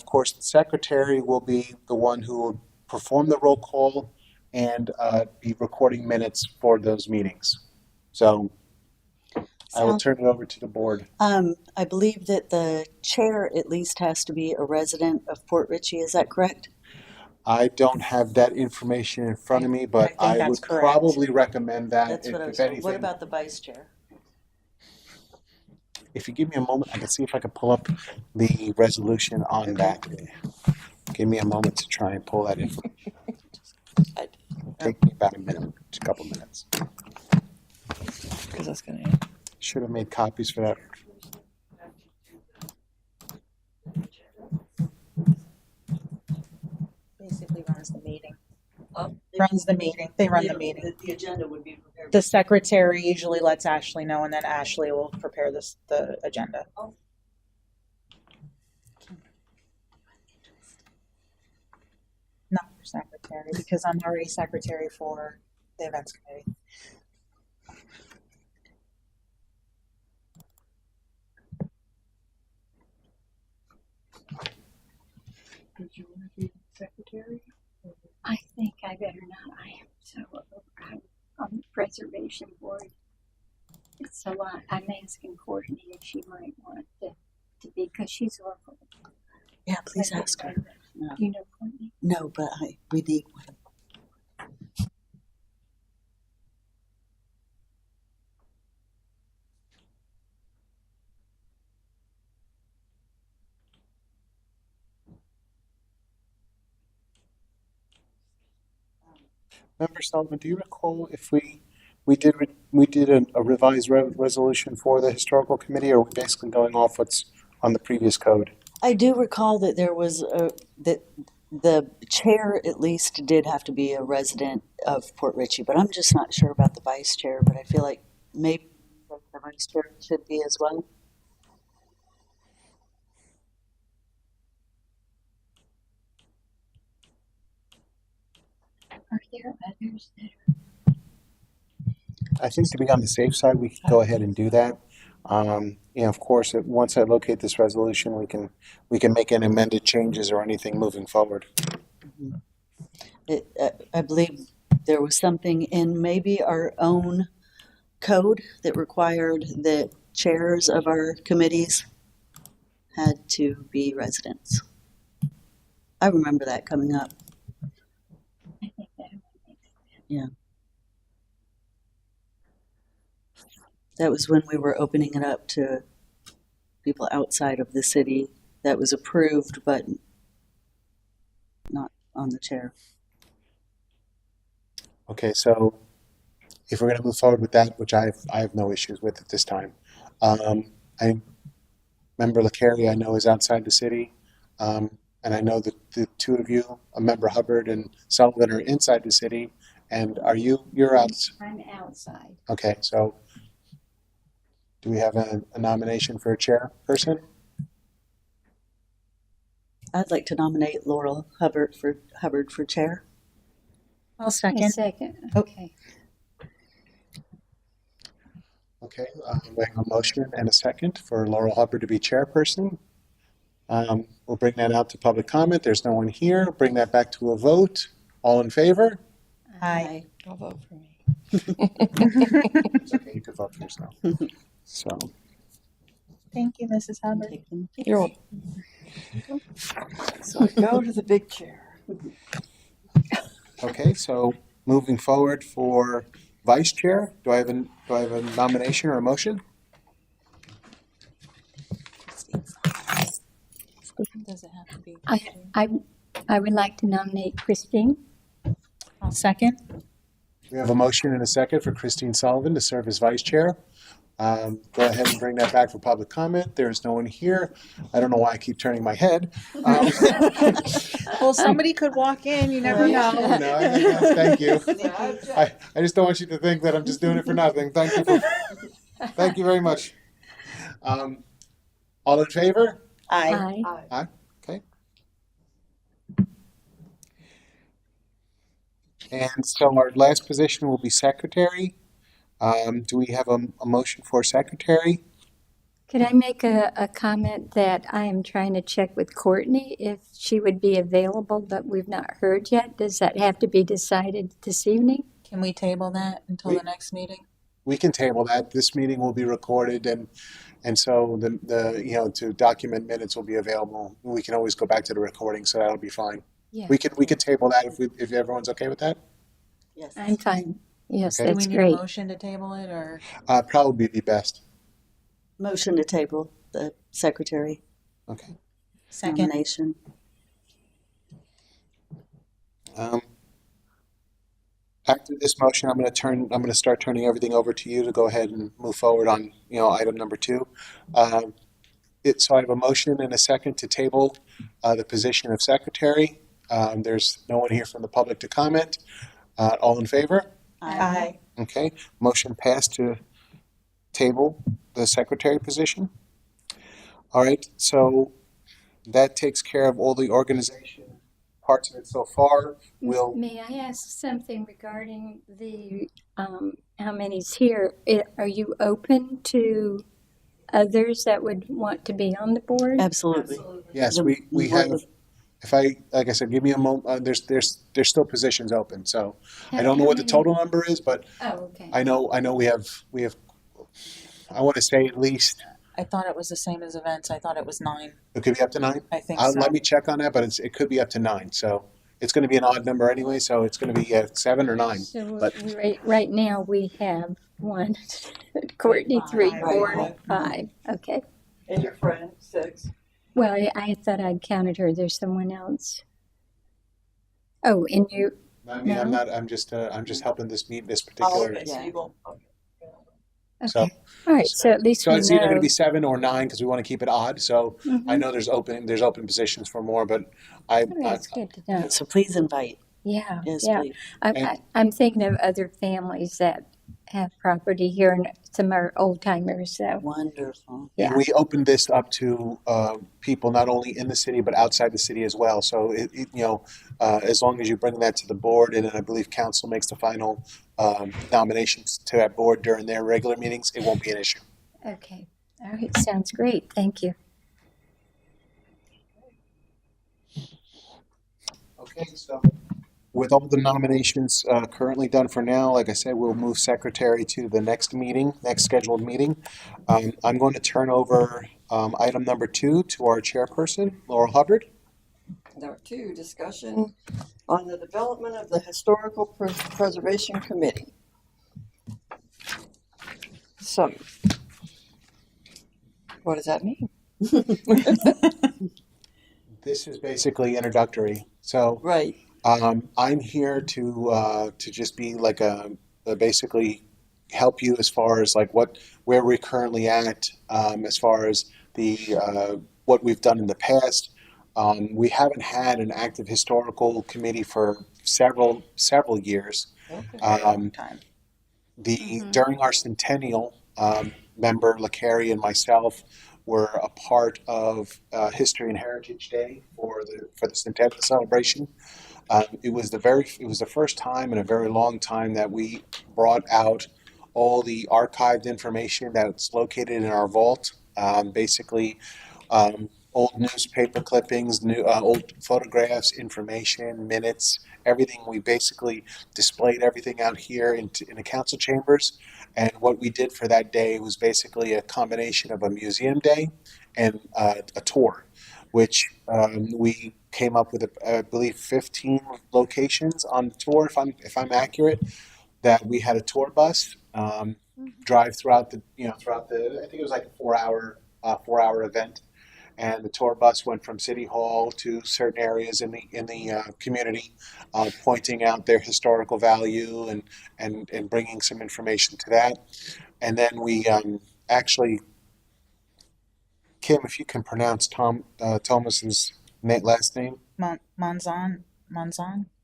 course, the secretary will be the one who will perform the roll call and be recording minutes for those meetings. So I will turn it over to the board. I believe that the chair at least has to be a resident of Port Richey. Is that correct? I don't have that information in front of me, but I think I would that's correct. probably recommend that. That's what I was If told. anything, What about the vice chair? if you give me a moment, I can see if I can pull up the resolution on that. Give me a moment to try and pull that in. Take me about a couple minutes. Because that's gonna. Should have made copies for that. Basically runs the meeting. Runs the meeting. They run the meeting. The agenda would be prepared. The secretary usually lets Ashley know, and then Ashley will prepare the agenda. Not for secretary, because I'm already secretary for the events committee. Did you want to be secretary? I think I better not. I am so I'm on the preservation board. So I'm asking Courtney if she might want to be, because she's local. Yeah, please ask her. No, You know Courtney? no, but we need one. Member Sullivan, do you recall if we did a revised resolution for the historical committee, or are we basically going off what's on the previous code? I do recall that there was that the chair at least did have to be a resident of Port Richey, but I'm just not sure about the vice chair. But I feel like maybe the vice chair should be as well. Are there others that are? I think to be on the safe side, we can go ahead and do that. Of course, once I locate this resolution, we can make any amended changes or anything moving forward. I believe there was something in maybe our own code that required that chairs of our committees had to be residents. I remember that coming up. I think that would make sense. Yeah. That was when we were opening it up to people outside of the city. That was approved, but not on the chair. Okay, so if we're going to move forward with that, which I have no issues with at this time, Member LaCarrie, I know, is outside the city, and I know that the two of you, Member Hubbard and Sullivan, are inside the city. And you're out? I'm outside. Okay, so do we have a nomination for a chairperson? I'd like to nominate Laurel Hubbard for chair. I'll A second. second. Oh. Okay. Okay, we have a motion and a second for Laurel Hubbard to be chairperson. We'll bring that out to public comment. There's no one here. Bring that back to a vote. All in favor? Aye. I'll vote for me. It's okay, you can vote for yourself. So, Thank you, Mrs. Hubbard. Take them. You're welcome. So I go to the big chair. okay, so moving forward for vice chair, do I have a nomination or a motion? Does it have to be? I would like to nominate Christine. I'll second. We have a motion and a second for Christine Sullivan to serve as vice chair. Go ahead and bring that back for public comment. There's no one here. I don't know why I keep turning my head. Well, somebody could walk in. You never know. No, thank you. I just don't want you to think that I'm just doing it for nothing. Thank you very much. All in favor? Aye. Aye. Okay. And so our last position will be secretary. Do we have a motion for secretary? Could I make a comment that I am trying to check with Courtney if she would be available, but we've not heard yet? Does that have to be decided this evening? Can we table that until We- the next meeting? We can table that. This meeting will be recorded and so to document minutes will be available. We can always go back to the recording, so that'll be fine. Yeah. We could table that if everyone's okay with that. Yes. I'm fine. Yes, Okay. Do we that's need great. a motion to table it, or? Probably be best. Motion to table the secretary Okay. Second. nomination. After this motion, I'm going to start turning everything over to you to go ahead and move forward on, item number 2. So I have a motion and a second to table the position of secretary. There's no one here from the public to comment. All in favor? Aye. Okay, motion passed to table the secretary position. All right, so that takes care of all the organization parts of it so far. We'll, May I ask something regarding the how many's here? Are you open to others that would want to be on the board? Absolutely. yes, The we board have, of- like I said, give me a moment, there's still positions open, so I How- don't know how what the many? total number is, but Oh, okay. I know we have, I want to say at least, I thought it was the same as events. I thought it was 9. it could be up to 9. I think so. Let me check on that, but it could be up to 9. So it's going to be an odd number anyway. So it's going to be 7 or 9. So but- right now we have 1, Courtney 3, Right. 4, 5. Okay. And your friend, 6. Well, I thought I'd counted her. There's someone else. Oh, and you. I mean, I'm No. not. I'm just helping this Oh, particular. okay, so you won't, okay. Okay. So- All right. So at least So we it's either going to know. be 7 or 9 because we want to keep it odd. So Mhm. I know there's open positions for more, but I That's good to know. So please invite. Yeah. Yes, Yeah. please. I'm thinking of other families that have property here, and some are old timers. So Wonderful. yeah. And we opened this up to people not only in the city but outside the city as well. So as long as you bring that to the board, and then I believe council makes the final nominations to that board during their regular meetings, it won't be an issue. Okay. All right. Sounds great. Thank you. Okay, so with all the nominations currently done for now, like I said, we'll move secretary to the next scheduled meeting. I'm going to turn over item number 2 to our chairperson, Laurel Hubbard. Number 2, discussion on the development of the Historical Preservation Committee. So, what does that mean? This is basically introductory. So Right, I'm here to just be like basically help you as far as like where we're currently at, as far as the what we've done in the past. We haven't had an active historical committee for several years. okay. Time. During our centennial, member LaCarrie and myself were a part of History and Heritage Day for the centennial celebration. It was the first time in a very long time that we brought out all the archived information that's located in our vault. Basically, old newspaper clippings, old photographs, information, minutes, everything. We basically displayed everything out here in the council chambers. And what we did for that day was basically a combination of a museum day and a tour, which we came up with, I believe, 15 locations on the tour, if I'm accurate. That we had a tour bus drive throughout the I think it was like a 4-hour event. And the tour bus went from City Hall to certain areas in the community, pointing out their historical value and bringing some information to that. And then we actually, Kim, if you can pronounce Thomas's last name, Monzon?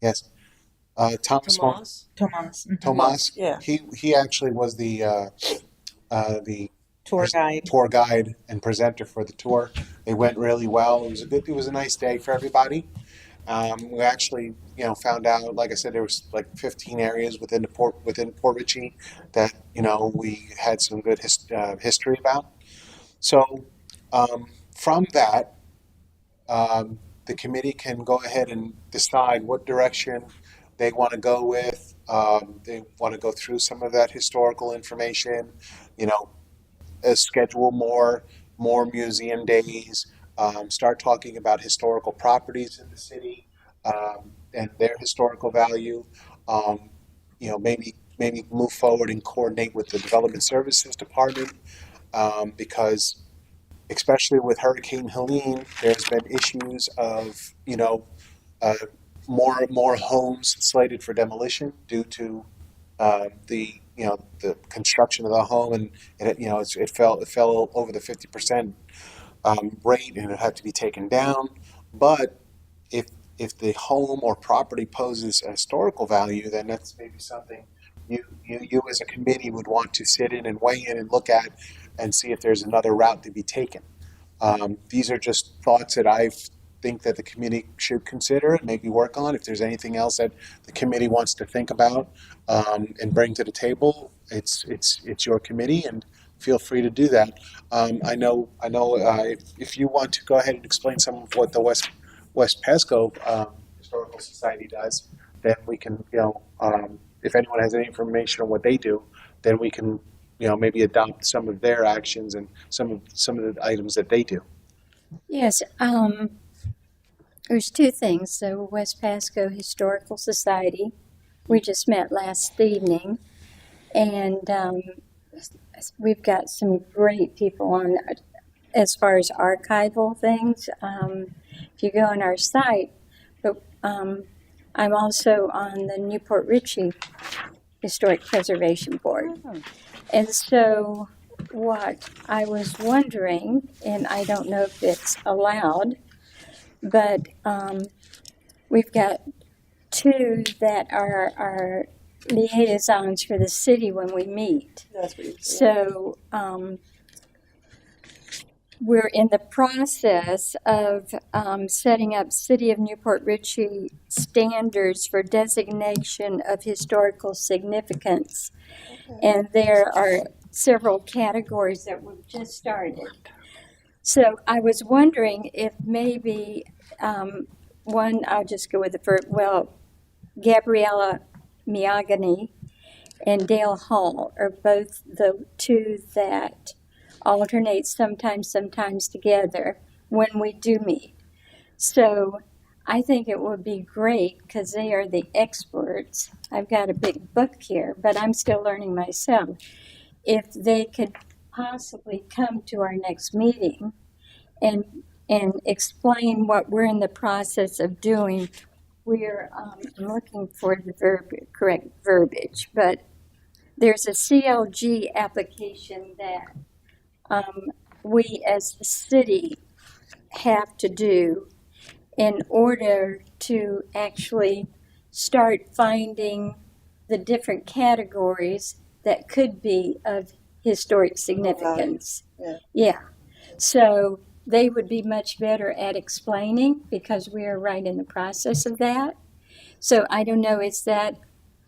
yes, Thomas. Tomas? Tomas. Mhm. Tomas. Yeah. He actually was the Tour guide. tour guide and presenter for the tour. It went really well. It was a nice day for everybody. We actually, found out, like I said, there was like 15 areas within Port Richey that we had some good history about. So from that, the committee can go ahead and decide what direction they want to go with. They want to go through some of that historical information, you know, schedule more museum days, start talking about historical properties in the city and their historical value. Um, maybe move forward and coordinate with the Development Services Department because especially with Hurricane Helene, there's been issues of uh, more homes slated for demolition due to the construction of the home, and it fell over the 50% rate, and it had to be taken down. But if if the home or property poses a historical value, then that's maybe something you as a committee would want to sit in and weigh in and look at and see if there's another route to be taken. These are just thoughts that I think that the committee should consider and maybe work on. If there's anything else that the committee wants to think about and bring to the table, it's your committee, and feel free to do that. If you want to go ahead and explain some of what the West Pasco Historical Society does, then we can, if anyone has any information on what they do, then we can, maybe adopt some of their actions and some of the items that they do. Yes, there's two things. So West Pasco Historical Society, we just met last evening, and we've got some great people on as far as archival things. If you go on our site, but I'm also on the Newport Richey Historic Preservation Board. And so what I was wondering, and I don't know if it's allowed, but we've got two that are our liaisons for the city when we meet. That's what you said. So we're in the process of setting up City of Newport Richey standards for designation of historical significance. And there are several categories that we've just started. So I was wondering if maybe one, I'll just go with the first, Gabriella Miagani and Dale Hall are both the two that alternate sometimes together when we do meet. So I think it would be great because they are the experts. I've got a big book here, but I'm still learning myself. If they could possibly come to our next meeting and explain what we're in the process of doing. We're looking for the correct verbiage, but there's a CLG application that we as the city have to do in order to actually start finding the different categories that could be of historic significance. Yeah. So they would be much better at explaining because we are right in the process of that. So I don't know,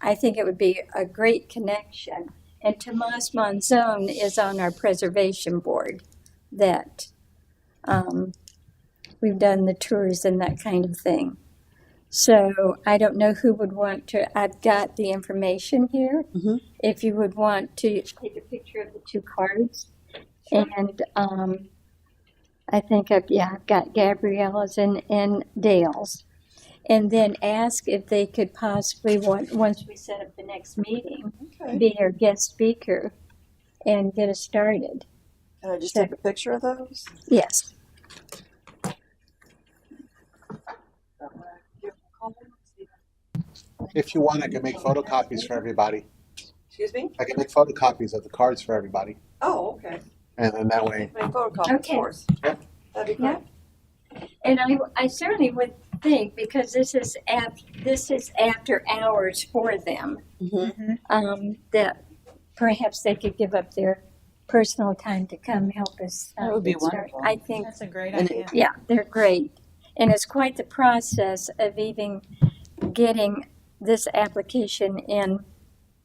I think it would be a great connection. And Tomas Monzon is on our preservation board that we've done the tours and that kind of thing. So I don't know who would want to, I've got the information here. Mhm. If you would want to take a picture of the two cards. Sure. And I think I've got Gabriella's and Dale's. And then ask if they could possibly, once we set up the next meeting, be our guest speaker and get us started. Can I just take a picture of those? Yes. If you want, I can make photocopies for everybody. Excuse me? I can make photocopies of the cards for everybody, Oh, okay. and then that way, Make photocopies Okay. for us. Yeah. That'd be Yeah. great. And I certainly would think, because this is after hours for them, that perhaps they could give up their personal time to come help us. That would be get started. wonderful. I think, That's a great And idea. yeah, they're great. And it's quite the process of even getting this application in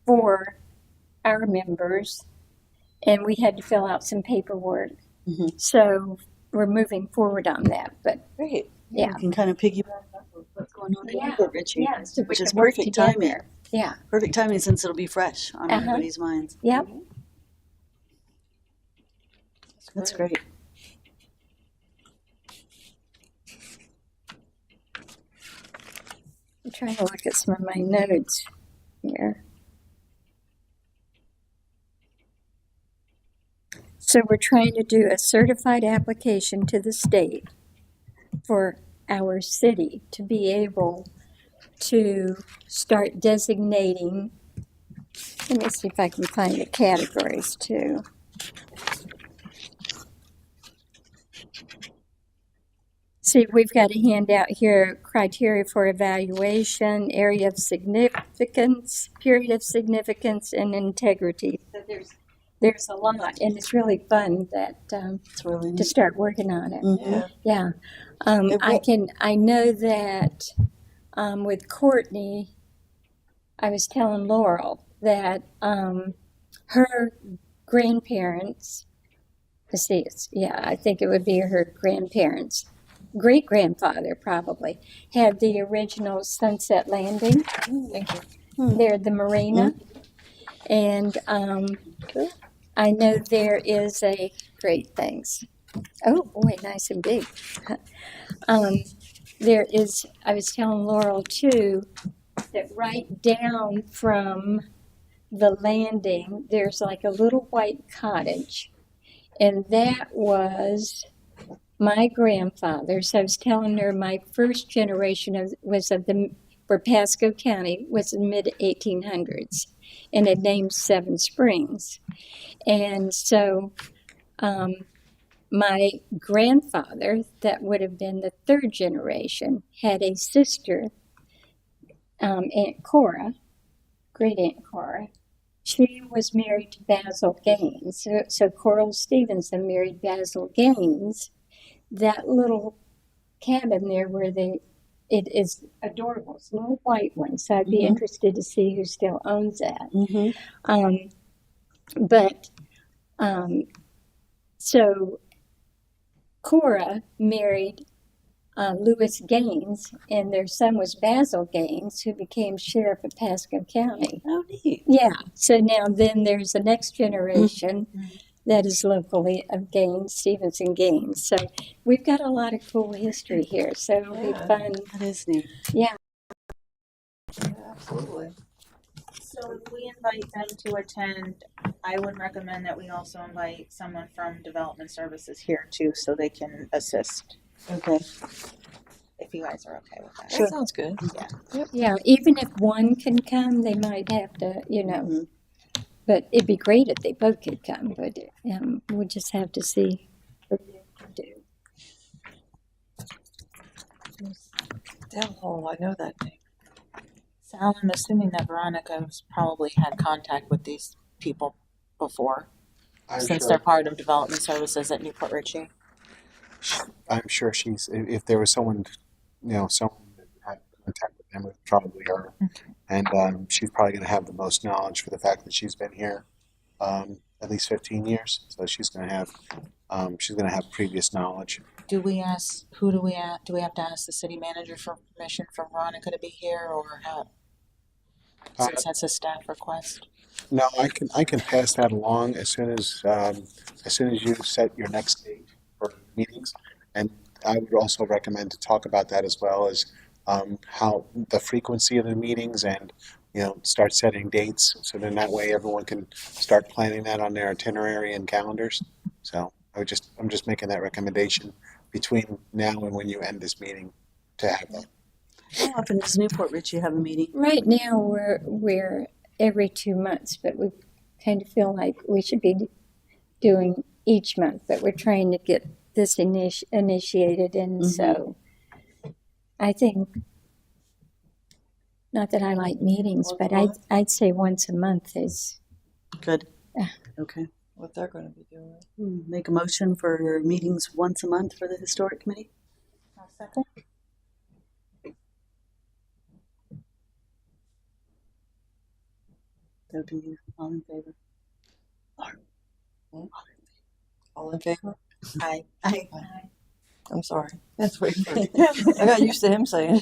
for our members. And we had to fill out some paperwork Mhm. So we're moving forward on that, but Great. yeah. We can kind of piggyback off of what's going on in Yeah, Newport Richie, yeah, so we which can is work perfect together. timing. Yeah. Perfect timing since it'll be fresh on Uh-huh. everybody's minds. Yep. That's great. I'm trying to look at some of my notes here. So we're trying to do a certified application to the state for our city to be able to start designating. Let me see if I can find the categories too. See, we've got a handout here, criteria for evaluation, area of significance, period of significance, and integrity. So there's a lot, and it's really fun that It's really to neat. start working on it. Mhm. Yeah. Yeah, It I know that with Courtney, I was telling Laurel that her grandparents, I think it would be her grandparents, great grandfather probably, had the original Sunset Landing. Thank you. There, the marina. And I know there is a great things. Oh boy, nice and big. There is, I was telling Laurel too, that right down from the landing, there's like a little white cottage. And that was my grandfather's. I was telling her my first generation for Pasco County was in mid 1800s, and it named Seven Springs. And so my grandfather, that would have been the third generation, had a sister, Aunt Cora, great Aunt Cora. She was married to Basil Gaines. So Coral Stevenson married Basil Gaines. That little cabin there it is adorable. It's a little white one. So I'd be interested to see who still owns that. So Cora married Louis Gaines, and their son was Basil Gaines, who became sheriff of Pasco County. Oh, neat. Yeah. So now then there's the next generation that is locally of Gaines, Stevenson Gaines. So we've got a lot of cool history here. So it'll be fun. That is neat. Yeah. Absolutely. So if we invite them to attend, I would recommend that we also invite someone from Development Services here too, so they can assist, Okay. if you guys are okay with that. That sounds good. Yeah. Even if one can come, they might have to, Mhm. but it'd be great if they both could come. But we'll just have to see what they can do. Dale Hall, I know that name. Sal, I'm assuming that Veronica's probably had contact with these people before, since they're part of Development Services at Newport Richie. I'm sure if there was someone, someone that had contact with them, it was probably her. And she's probably going to have the most knowledge for the fact that she's been here at least 15 years. So she's going to have previous knowledge. Do we have to ask the city manager for permission for Veronica to be here, or how? Since that's a staff request. No, I can pass that along as soon as you set your next date for meetings, and I would also recommend to talk about that as well as how the frequency of the meetings and start setting dates so then that way everyone can start planning that on their itinerary and calendars. So I'm just making that recommendation between now and when you end this meeting to have that. How often does Newport Richie have a meeting? Right now we're every 2 months, but we kind of feel like we should be doing each month. But we're trying to get this initiated, and so I think, not that I like meetings, but I'd say once a month is Good. Okay. What they're going to be doing. Make a motion for meetings once a month for the Historic Committee. I'll second. That would be all in favor. All in favor? I I'm sorry. That's weird. I got used to him saying.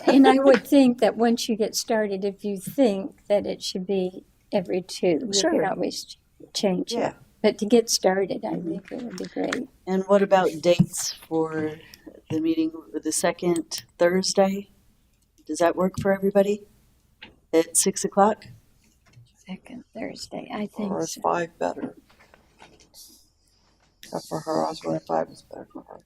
And I would think that once you get started, if you think that it should be every two, you Sure. can always change Yeah. it. But to get started, I think it would be great. And what about dates for the meeting with the second Thursday? Does that work for everybody? At 6 o'clock? Second Thursday, I think Or is so. 5 better? For her, I was wondering if 5 was better for her.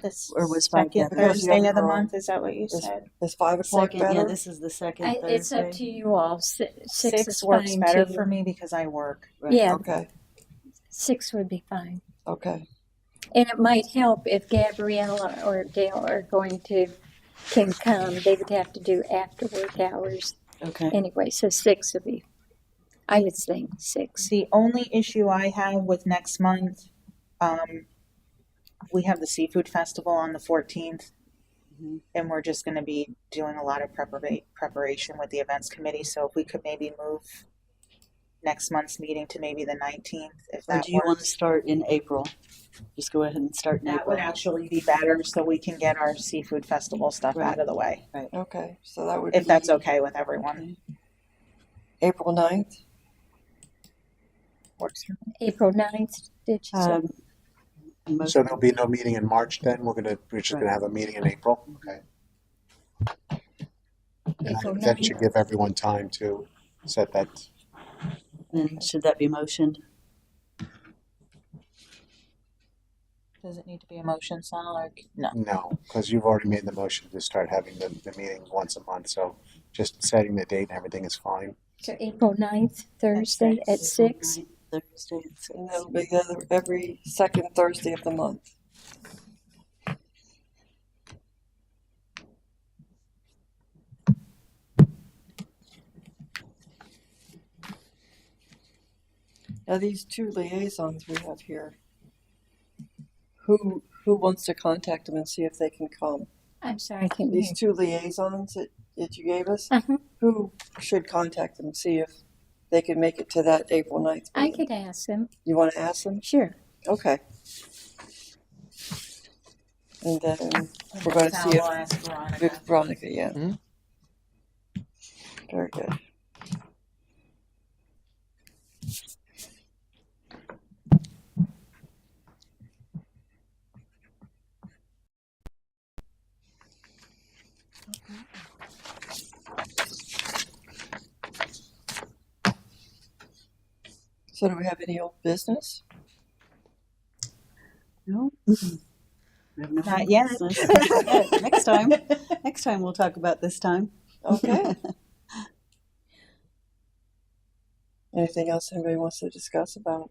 this Or was five second better? Thursday of the Girl. month. Is that what you Is, said? is 5 o'clock Second, yeah, better? this is the second It's up to Thursday. you all. Six is works fine better too. for me because I work. Right. Yeah, Okay, 6 would be fine. okay. And it might help if Gabriella or Dale are going to, can come. They would have to do after work hours Okay. anyway, so 6 would be, I would think 6. The only issue I have with next month, we have the seafood festival on the 14th. Mhm. And we're just going to be doing a lot of preparation with the events committee. So if we could maybe move next month's meeting to maybe the 19th, if Or that do you want to works. start in April? Just go ahead and start in That April. would actually be better so we can get our seafood festival stuff Right. out of the way, Okay, so that would if be that's okay with everyone. April 9th? Works for me. April 9th, did you say? Most- So there'll be no meeting in March then? We're just gonna have a meeting in April? Okay. And April that 9th. should give everyone time to set that. And should that be motioned? Does it need to be a motion, Sal? Or no? No, because you've already made the motion to start having the meeting once a month, so just setting the date and everything is fine. So April 9th, Thursday at 6? Thursday at 6. And that'll be every second Thursday of the month. Now, these 2 liaisons we have here, who wants to contact them and see if they can come? I'm sorry, I can't hear. These 2 liaisons that you gave us, Uh-huh. who should contact them, see if they can make it to that April 9th I meeting? could ask them. You want to ask them? Sure. Okay. And then we're going to Sal see will if ask Veronica. Veronica, yeah. Mhm. Very good. So do we have any old business? No? We have no Not yet. business. Next time. Next time we'll talk about this time. Okay. Anything else anybody wants to discuss about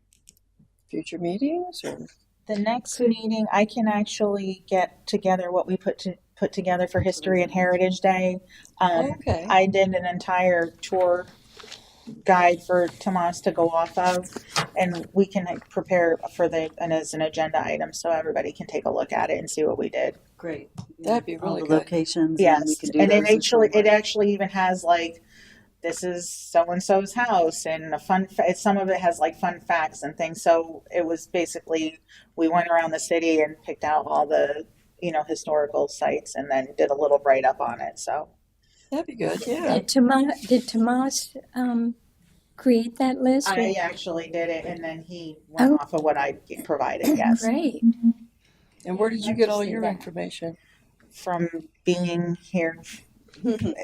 future meetings or? The next meeting, I can actually get together what we put together for History and Heritage Day. Okay. I did an entire tour guide for Tomas to go off of, and we can prepare and as an agenda item so everybody can take a look at it and see what we did. Great. That'd be All really the good. locations. we Yes, can do and those as it homework. actually even has like, this is so and so's house, and some of it has like fun facts and things. So it was basically, we went around the city and picked out all the historical sites and then did a little write up on it. So That'd be good, yeah. Did Tomas create that list? I actually did it, and then he went off of what I provided. Yes, Great. And where did you I'd get like to all see your that. information? from being here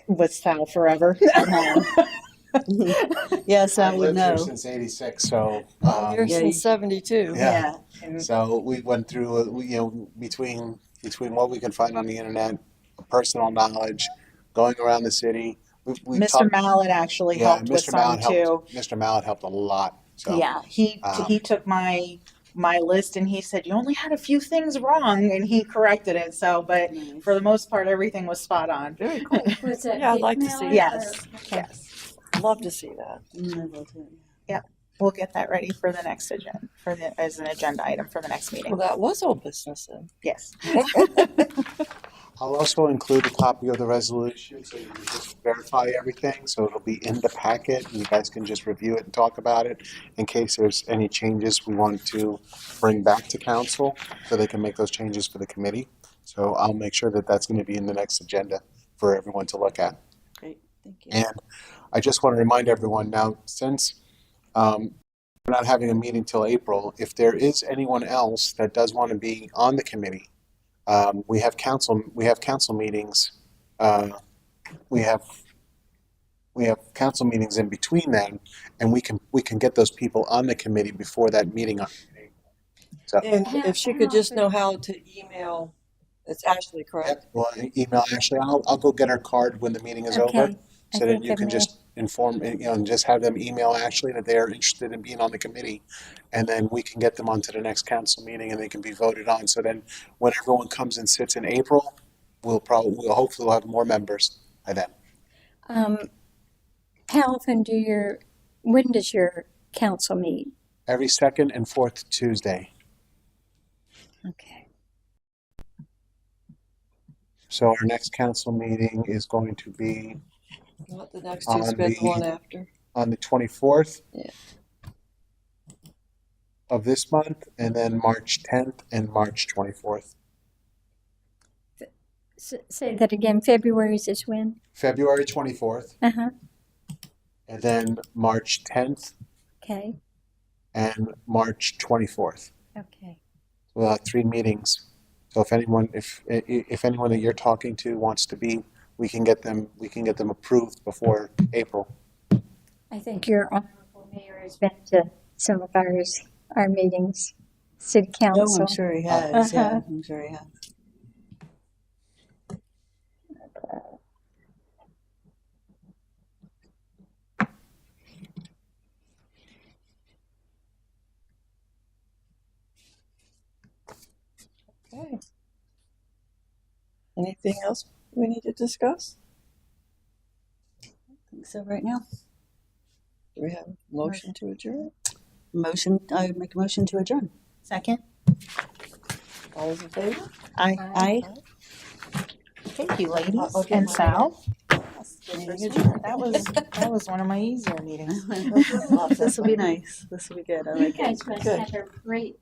with Sal forever. Yes, I I've would lived here know. since '86, so, You're yeah, since 72. Yeah. And so we went through, between what we could find on the internet, personal knowledge, going around the city. We Mr. talked- Mallet actually helped with Mr. some Mallet too. helped. Mr. Mallet helped a lot. So Yeah, he took my list and he said, you only had a few things wrong, and he corrected it. So, but Nice. for the most part, everything was spot on. Very cool. Was that Yeah, I'd Dick like to see Mallett it. Yes, or- yes. Love to see that. I will too. We'll get that ready for the next agenda, as an agenda item for the next meeting. Well, that was old business then. Yes. I'll also include a copy of the resolution so you can just verify everything. So it'll be in the packet and you guys can just review it and talk about it in case there's any changes we want to bring back to council so they can make those changes for the committee. So I'll make sure that that's going to be in the next agenda for everyone to look at. Great, thank you. And I just want to remind everyone now, since we're not having a meeting till April, if there is anyone else that does want to be on the committee, we have council meetings. We have council meetings in between them, and we can get those people on the committee before that meeting on. So And if she could just know how to email, it's Ashley, correct? yep, well, email Ashley. I'll go get her card when the meeting is Okay. over, I so that think you I can may. just inform, and just have them email Ashley that they're interested in being on the committee, and then we can get them onto the next council meeting, and they can be voted on. So then, when everyone comes and sits in April, we'll hopefully have more members by then. How often when does your council meet? Every second and fourth Tuesday. Okay. So our next council meeting is going to be Not the next On Tuesday, but the the- one after. on the 24th Yeah. of this month, and then March 10th and March 24th. Say that again. February's is when? February 24th, Uh-huh. and then March 10th Okay. and March 24th. Okay. We'll have 3 meetings. So if anyone that you're talking to wants to be, we can get them approved before April. I think your honorable mayor has been to some of our meetings, city Oh, council. I'm sure he has, yeah, Uh-huh. I'm sure he has. Okay. Anything else we need to discuss? I think so right now. Do we have a motion to adjourn? I would make a motion to adjourn. Second. All those in favor? Aye. Thank you, ladies Okay. and Sal. Meeting adjourned. That was one of my easier meetings. This will be nice. This will be good. I You like it. guys must Good. have a great